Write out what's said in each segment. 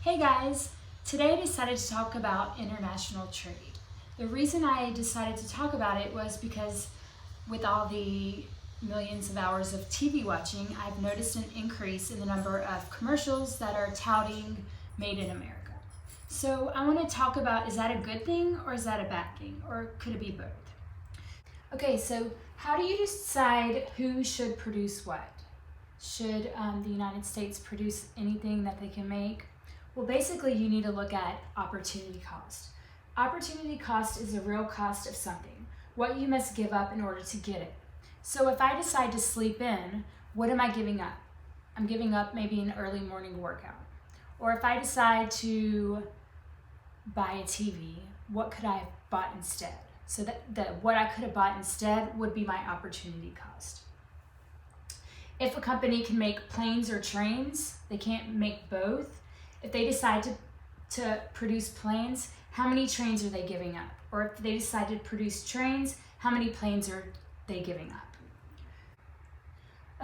Hey guys! Today I decided to talk about international trade. The reason I decided to talk about it was because with all the millions of hours of TV watching, I've noticed an increase in the number of commercials that are touting Made in America. So I want to talk about, is that a good thing or is that a bad thing? Or could it be both? Okay, so how do you decide who should produce what? Should the United States produce anything that they can make? Well, basically, you need to look at opportunity cost. Opportunity cost is the real cost of something, what you must give up in order to get it. So if I decide to sleep in, what am I giving up? I'm giving up maybe an early morning workout. Or if I decide to buy a TV, what could I have bought instead? So that what I could have bought instead would be my opportunity cost. If a company can make planes or trains, they can't make both. If they decide to produce planes, how many trains are they giving up? Or if they decide to produce trains, how many planes are they giving up?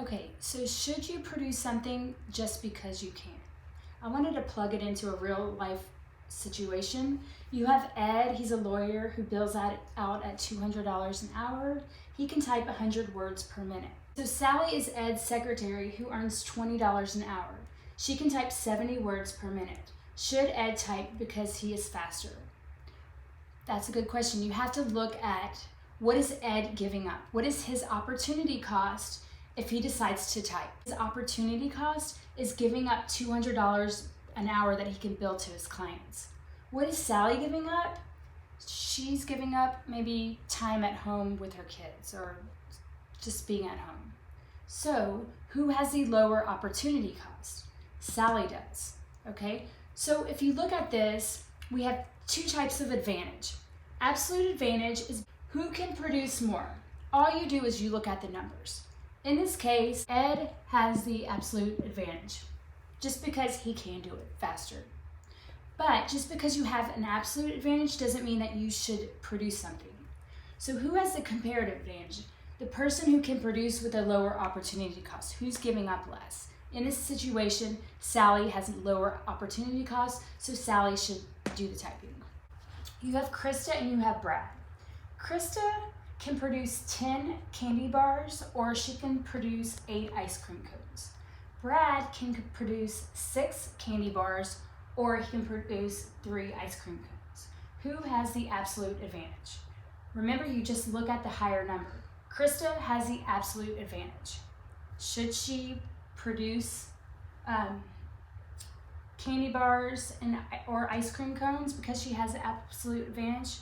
Okay, so should you produce something just because you can? I wanted to plug it into a real life situation. You have Ed, he's a lawyer who bills out at $200 an hour. He can type 100 words per minute. So Sally is Ed's secretary who earns $20 an hour. She can type 70 words per minute. Should Ed type because he is faster? That's a good question. You have to look at what is Ed giving up? What is his opportunity cost if he decides to type? His opportunity cost is giving up $200 an hour that he can bill to his clients. What is Sally giving up? She's giving up maybe time at home with her kids or just being at home. So who has the lower opportunity cost? Sally does, okay? So if you look at this, we have two types of advantage. Absolute advantage is who can produce more. All you do is you look at the numbers. In this case, Ed has the absolute advantage just because he can do it faster. But just because you have an absolute advantage doesn't mean that you should produce something. So who has the comparative advantage? The person who can produce with a lower opportunity cost, who's giving up less. In this situation, Sally has a lower opportunity cost, so Sally should do the typing. You have Krista and you have Brad. Krista can produce 10 candy bars or she can produce 8 ice cream cones. Brad can produce 6 candy bars or he can produce 3 ice cream cones. Who has the absolute advantage? Remember, you just look at the higher number. Krista has the absolute advantage. Should she produce candy bars or ice cream cones because she has the absolute advantage?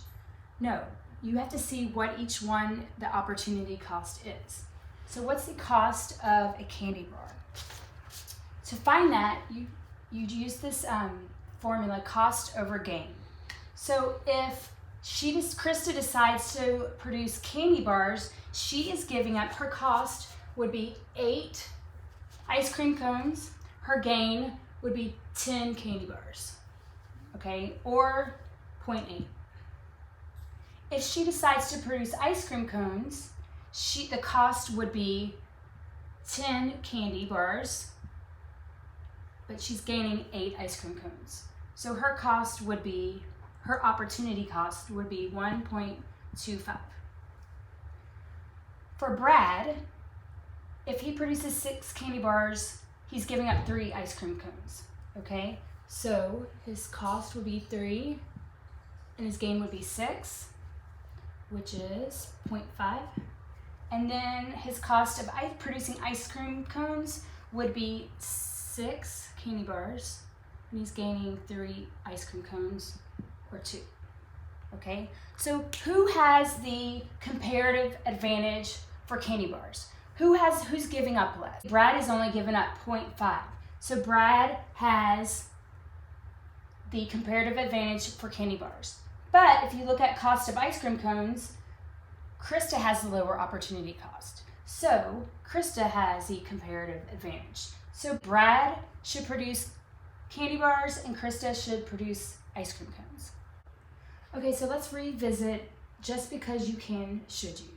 No, you have to see what each one the opportunity cost is. So what's the cost of a candy bar? To find that, you use this formula, cost over gain. So if Krista decides to produce candy bars, she is giving up, her cost would be 8 ice cream cones, her gain would be 10 candy bars, okay, or 0.8. If she decides to produce ice cream cones, the cost would be 10 candy bars, but she's gaining 8 ice cream cones. So her opportunity cost would be 1.25. For Brad, if he produces 6 candy bars, he's giving up 3 ice cream cones, okay? So his cost would be 3 and his gain would be 6, which is 0.5. And then his cost of producing ice cream cones would be 6 candy bars and he's gaining 3 ice cream cones or 2, okay? So who has the comparative advantage for candy bars? Who's giving up less? Brad is only giving up 0.5. So Brad has the comparative advantage for candy bars. But if you look at cost of ice cream cones, Krista has the lower opportunity cost. So Krista has the comparative advantage. So Brad should produce candy bars and Krista should produce ice cream cones. Okay, so let's revisit just because you can, should you?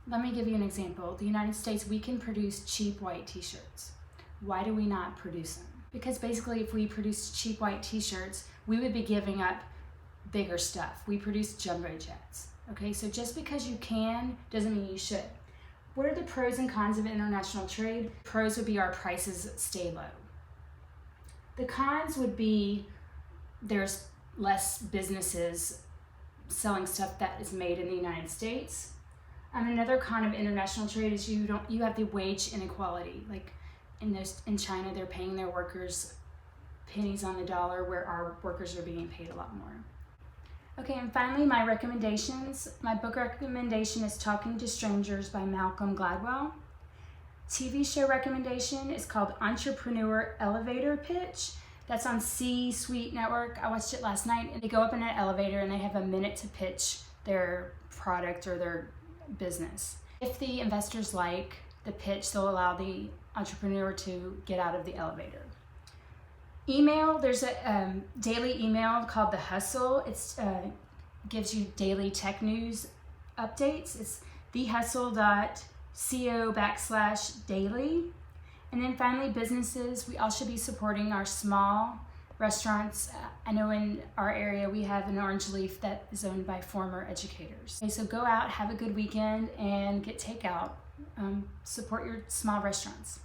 Let me give you an example. The United States, we can produce cheap white t-shirts. Why do we not produce them? Because basically if we produced cheap white t-shirts, we would be giving up bigger stuff. We produce jumbo jets. Okay, so just because you can doesn't mean you should. What are the pros and cons of international trade? Pros would be our prices stay low. The cons would be there's less businesses selling stuff that is made in the United States. Another con of international trade is you have the wage inequality. Like in China, they're paying their workers pennies on the dollar, where our workers are being paid a lot more. Okay, and finally, my recommendations. My book recommendation is Talking to Strangers by Malcolm Gladwell. TV show recommendation is called Entrepreneur Elevator Pitch. That's on C-Suite Network. I watched it last night, and they go up in an elevator and they have a minute to pitch their product or their business. If the investors like the pitch, they'll allow the entrepreneur to get out of the elevator. Email, there's a daily email called The Hustle. It gives you daily tech news updates. It's thehustle.co/daily. And then finally, businesses. We all should be supporting our small restaurants. I know in our area we have an Orange Leaf that is owned by former educators. Okay, so go out, have a good weekend, and get takeout. Support your small restaurants.